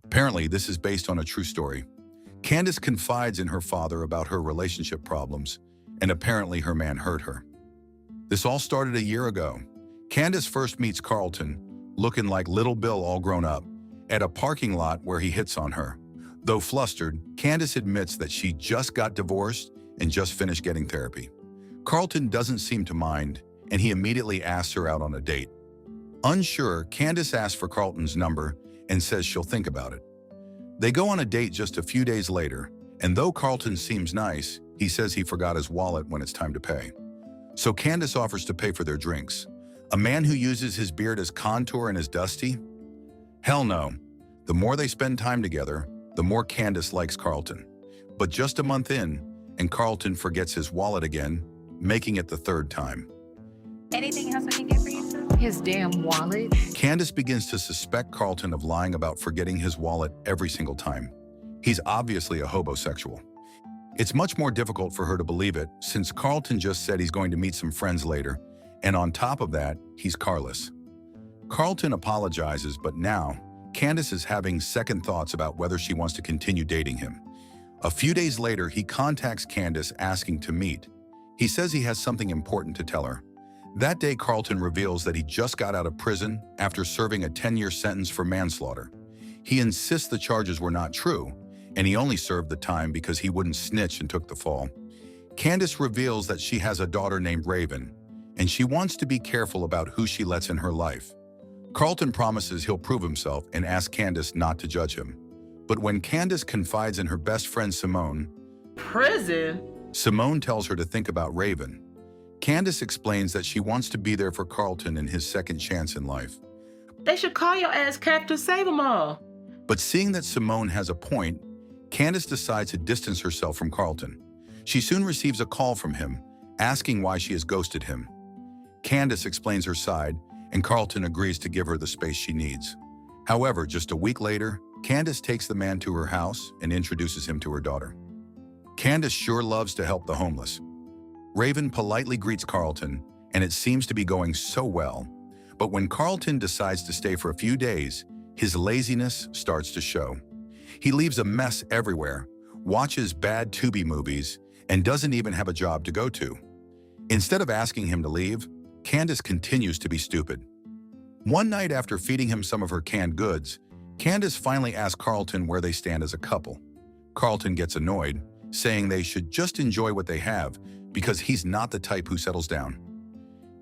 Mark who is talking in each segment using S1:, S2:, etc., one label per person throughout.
S1: Apparently, this is based on a true story. Candace confides in her father about her relationship problems, and apparently her man hurt her. This all started a year ago. Candace first meets Karlton, looking like Little Bill all grown up, at a parking lot where he hits on her. Though flustered, Candace admits that she just got divorced and just finished getting therapy. Karlton doesn't seem to mind, and he immediately asks her out on a date. Unsure, Candace asks for Karlton's number and says she'll think about it. They go on a date just a few days later, and though Karlton seems nice, he says he forgot his wallet when it's time to pay. So Candace offers to pay for their drinks. A man who uses his beard as contour and is dusty? Hell no. The more they spend time together, the more Candace likes Karlton. But just a month in, and Karlton forgets his wallet again, making it the third time.
S2: Anything else I can get for you, sir?
S3: His damn wallet.
S1: Candace begins to suspect Karlton of lying about forgetting his wallet every single time. He's obviously a hobosexual. It's much more difficult for her to believe it, since Karlton just said he's going to meet some friends later, and on top of that, he's carless. Karlton apologizes, but now, Candace is having second thoughts about whether she wants to continue dating him. A few days later, he contacts Candace asking to meet. He says he has something important to tell her. That day, Karlton reveals that he just got out of prison after serving a 10-year sentence for manslaughter. He insists the charges were not true, and he only served the time because he wouldn't snitch and took the fall. Candace reveals that she has a daughter named Raven, and she wants to be careful about who she lets in her life. Karlton promises he'll prove himself and asks Candace not to judge him. But when Candace confides in her best friend Simone,
S4: Prison?
S1: Simone tells her to think about Raven. Candace explains that she wants to be there for Karlton in his second chance in life.
S4: They should call your ass Captain Save 'em All.
S1: But seeing that Simone has a point, Candace decides to distance herself from Karlton. She soon receives a call from him, asking why she has ghosted him. Candace explains her side, and Karlton agrees to give her the space she needs. However, just a week later, Candace takes the man to her house and introduces him to her daughter. Candace sure loves to help the homeless. Raven politely greets Karlton, and it seems to be going so well. But when Karlton decides to stay for a few days, his laziness starts to show. He leaves a mess everywhere, watches bad Tubi movies, and doesn't even have a job to go to. Instead of asking him to leave, Candace continues to be stupid. One night after feeding him some of her canned goods, Candace finally asks Karlton where they stand as a couple. Karlton gets annoyed, saying they should just enjoy what they have because he's not the type who settles down.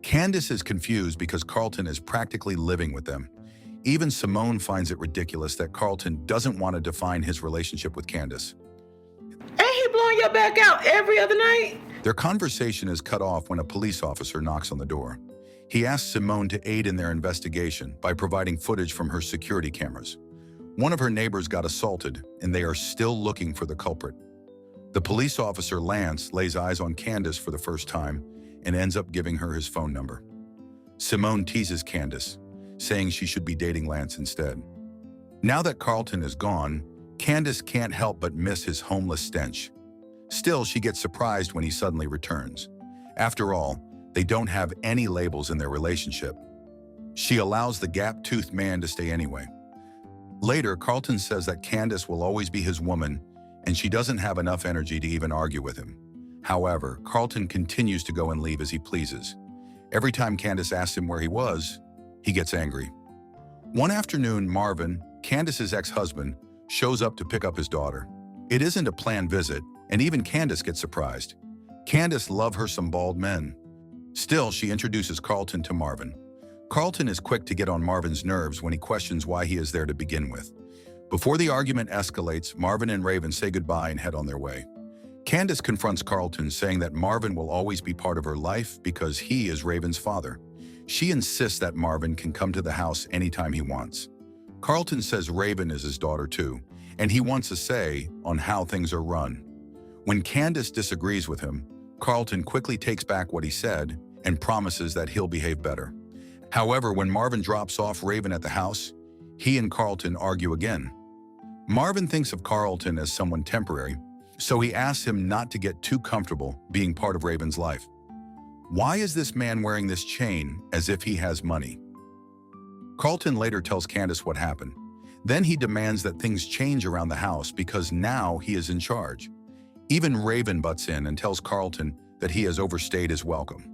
S1: Candace is confused because Karlton is practically living with them. Even Simone finds it ridiculous that Karlton doesn't want to define his relationship with Candace.
S4: Ain't he blowing your back out every other night?
S1: Their conversation is cut off when a police officer knocks on the door. He asks Simone to aid in their investigation by providing footage from her security cameras. One of her neighbors got assaulted, and they are still looking for the culprit. The police officer, Lance, lays eyes on Candace for the first time and ends up giving her his phone number. Simone teases Candace, saying she should be dating Lance instead. Now that Karlton is gone, Candace can't help but miss his homeless stench. Still, she gets surprised when he suddenly returns. After all, they don't have any labels in their relationship. She allows the gap-toothed man to stay anyway. Later, Karlton says that Candace will always be his woman, and she doesn't have enough energy to even argue with him. However, Karlton continues to go and leave as he pleases. Every time Candace asks him where he was, he gets angry. One afternoon, Marvin, Candace's ex-husband, shows up to pick up his daughter. It isn't a planned visit, and even Candace gets surprised. Candace loves her some bald men. Still, she introduces Karlton to Marvin. Karlton is quick to get on Marvin's nerves when he questions why he is there to begin with. Before the argument escalates, Marvin and Raven say goodbye and head on their way. Candace confronts Karlton, saying that Marvin will always be part of her life because he is Raven's father. She insists that Marvin can come to the house anytime he wants. Karlton says Raven is his daughter too, and he wants a say on how things are run. When Candace disagrees with him, Karlton quickly takes back what he said and promises that he'll behave better. However, when Marvin drops off Raven at the house, he and Karlton argue again. Marvin thinks of Karlton as someone temporary, so he asks him not to get too comfortable being part of Raven's life. Why is this man wearing this chain as if he has money? Karlton later tells Candace what happened. Then he demands that things change around the house because now he is in charge. Even Raven butts in and tells Karlton that he has overstayed his welcome.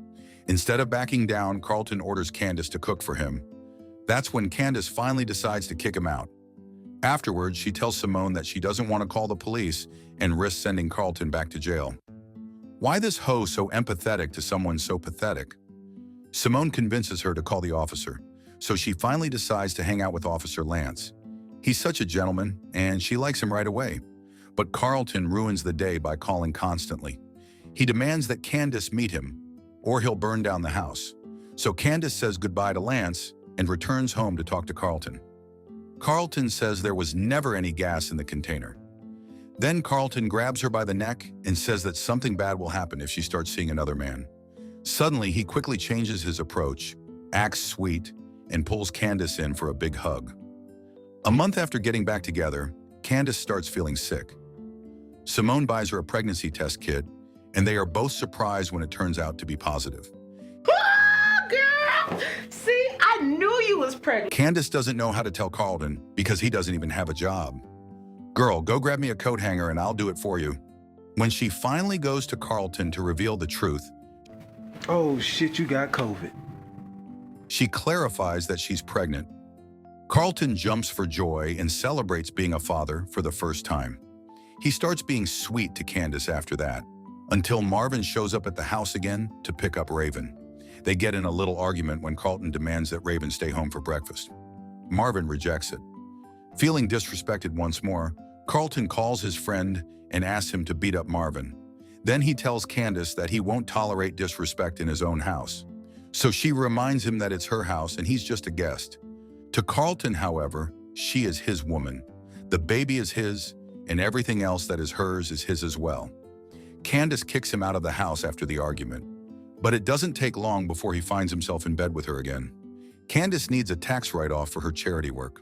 S1: Instead of backing down, Karlton orders Candace to cook for him. That's when Candace finally decides to kick him out. Afterwards, she tells Simone that she doesn't want to call the police and risk sending Karlton back to jail. Why this hoe so empathetic to someone so pathetic? Simone convinces her to call the officer, so she finally decides to hang out with Officer Lance. He's such a gentleman, and she likes him right away. But Karlton ruins the day by calling constantly. He demands that Candace meet him, or he'll burn down the house. So Candace says goodbye to Lance and returns home to talk to Karlton. Karlton says there was never any gas in the container. Then Karlton grabs her by the neck and says that something bad will happen if she starts seeing another man. Suddenly, he quickly changes his approach, acts sweet, and pulls Candace in for a big hug. A month after getting back together, Candace starts feeling sick. Simone buys her a pregnancy test kit, and they are both surprised when it turns out to be positive.
S4: Oh, girl! See, I knew you was pregnant.
S1: Candace doesn't know how to tell Karlton because he doesn't even have a job. Girl, go grab me a coat hanger and I'll do it for you. When she finally goes to Karlton to reveal the truth,
S3: Oh shit, you got COVID.
S1: she clarifies that she's pregnant. Karlton jumps for joy and celebrates being a father for the first time. He starts being sweet to Candace after that, until Marvin shows up at the house again to pick up Raven. They get in a little argument when Karlton demands that Raven stay home for breakfast. Marvin rejects it. Feeling disrespected once more, Karlton calls his friend and asks him to beat up Marvin. Then he tells Candace that he won't tolerate disrespect in his own house. So she reminds him that it's her house and he's just a guest. To Karlton, however, she is his woman. The baby is his, and everything else that is hers is his as well. Candace kicks him out of the house after the argument, but it doesn't take long before he finds himself in bed with her again. Candace needs a tax write-off for her charity work.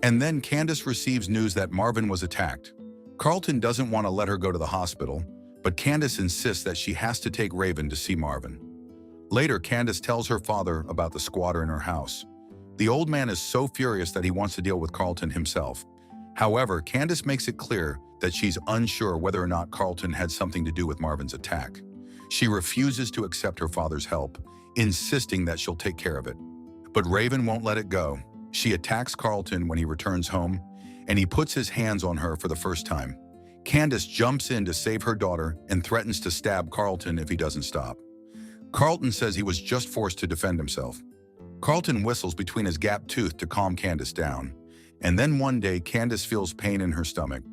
S1: And then Candace receives news that Marvin was attacked. Karlton doesn't want to let her go to the hospital, but Candace insists that she has to take Raven to see Marvin. Later, Candace tells her father about the squatter in her house. The old man is so furious that he wants to deal with Karlton himself. However, Candace makes it clear that she's unsure whether or not Karlton had something to do with Marvin's attack. She refuses to accept her father's help, insisting that she'll take care of it. But Raven won't let it go. She attacks Karlton when he returns home, and he puts his hands on her for the first time. Candace jumps in to save her daughter and threatens to stab Karlton if he doesn't stop. Karlton says he was just forced to defend himself. Karlton whistles between his gap tooth to calm Candace down. And then one day, Candace feels pain in her stomach.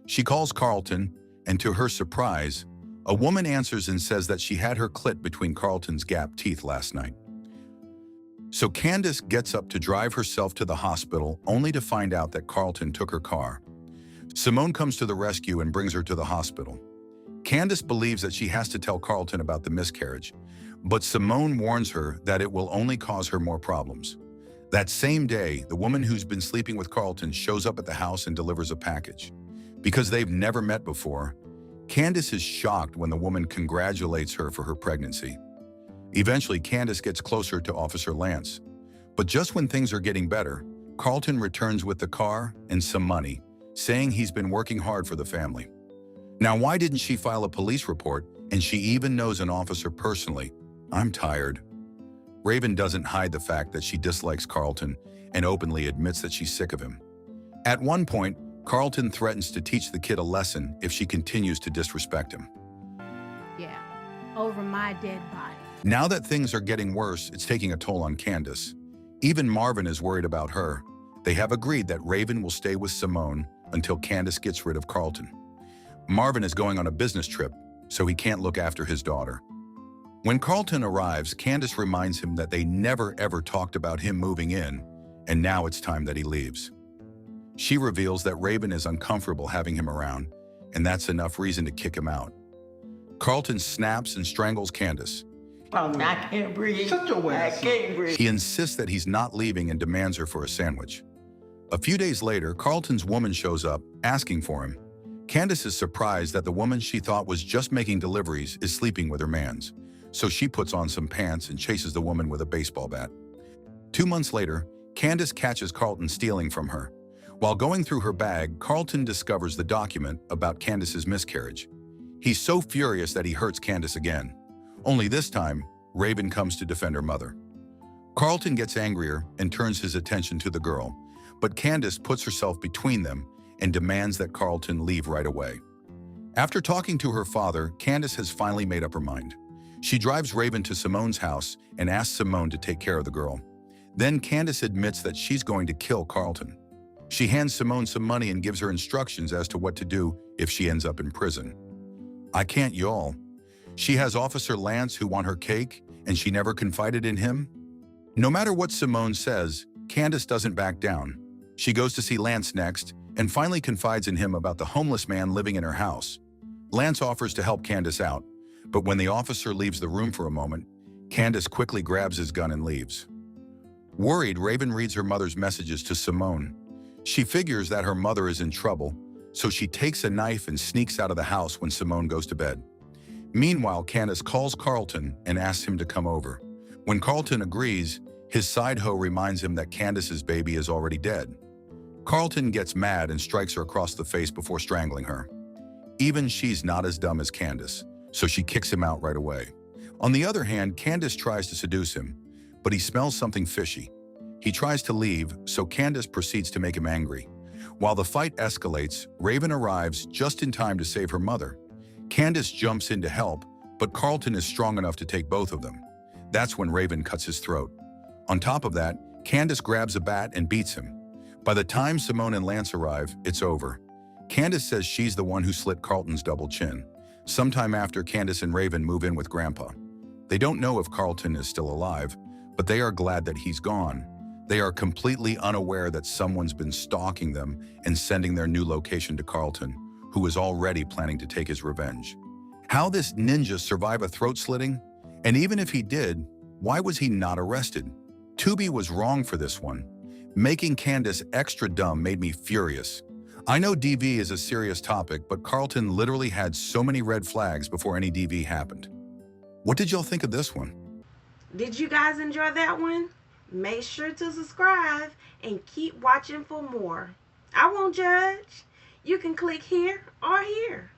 S1: She calls Karlton, and to her surprise, a woman answers and says that she had her clit between Karlton's gap teeth last night. So Candace gets up to drive herself to the hospital, only to find out that Karlton took her car. Simone comes to the rescue and brings her to the hospital. Candace believes that she has to tell Karlton about the miscarriage, but Simone warns her that it will only cause her more problems. That same day, the woman who's been sleeping with Karlton shows up at the house and delivers a package. Because they've never met before, Candace is shocked when the woman congratulates her for her pregnancy. Eventually, Candace gets closer to Officer Lance. But just when things are getting better, Karlton returns with the car and some money, saying he's been working hard for the family. Now, why didn't she file a police report, and she even knows an officer personally? I'm tired. Raven doesn't hide the fact that she dislikes Karlton and openly admits that she's sick of him. At one point, Karlton threatens to teach the kid a lesson if she continues to disrespect him.
S2: Yeah, over my dead body.
S1: Now that things are getting worse, it's taking a toll on Candace. Even Marvin is worried about her. They have agreed that Raven will stay with Simone until Candace gets rid of Karlton. Marvin is going on a business trip, so he can't look after his daughter. When Karlton arrives, Candace reminds him that they never ever talked about him moving in, and now it's time that he leaves. She reveals that Raven is uncomfortable having him around, and that's enough reason to kick him out. Karlton snaps and strangles Candace.
S4: Oh, I can't breathe.
S3: Shut your ass
S4: I can't breathe.
S1: He insists that he's not leaving and demands her for a sandwich. A few days later, Karlton's woman shows up, asking for him. Candace is surprised that the woman she thought was just making deliveries is sleeping with her mans, so she puts on some pants and chases the woman with a baseball bat. 2 months later, Candace catches Karlton stealing from her. While going through her bag, Karlton discovers the document about Candace's miscarriage. He's so furious that he hurts Candace again. Only this time, Raven comes to defend her mother. Karlton gets angrier and turns his attention to the girl, but Candace puts herself between them and demands that Karlton leave right away. After talking to her father, Candace has finally made up her mind. She drives Raven to Simone's house and asks Simone to take care of the girl. Then Candace admits that she's going to kill Karlton. She hands Simone some money and gives her instructions as to what to do if she ends up in prison. I can't, y'all. She has Officer Lance who want her cake, and she never confided in him. No matter what Simone says, Candace doesn't back down. She goes to see Lance next and finally confides in him about the homeless man living in her house. Lance offers to help Candace out, but when the officer leaves the room for a moment, Candace quickly grabs his gun and leaves. Worried, Raven reads her mother's messages to Simone. She figures that her mother is in trouble, so she takes a knife and sneaks out of the house when Simone goes to bed. Meanwhile, Candace calls Karlton and asks him to come over. When Karlton agrees, his side hoe reminds him that Candace's baby is already dead. Karlton gets mad and strikes her across the face before strangling her. Even she's not as dumb as Candace, so she kicks him out right away. On the other hand, Candace tries to seduce him, but he smells something fishy. He tries to leave, so Candace proceeds to make him angry. While the fight escalates, Raven arrives just in time to save her mother. Candace jumps in to help, but Karlton is strong enough to take both of them. That's when Raven cuts his throat. On top of that, Candace grabs a bat and beats him. By the time Simone and Lance arrive, it's over. Candace says she's the one who slit Karlton's double chin. Sometime after, Candace and Raven move in with Grandpa. They don't know if Karlton is still alive, but they are glad that he's gone. They are completely unaware that someone's been stalking them and sending their new location to Karlton, who is already planning to take his revenge. How this ninja survive a throat slitting? And even if he did, why was he not arrested? Tubi was wrong for this one. Making Candace extra dumb made me furious. I know DV is a serious topic, but Karlton literally had so many red flags before any DV happened. What did y'all think of this one?
S4: Did you guys enjoy that one? Make sure to subscribe and keep watching for more. I won't judge. You can click here or here.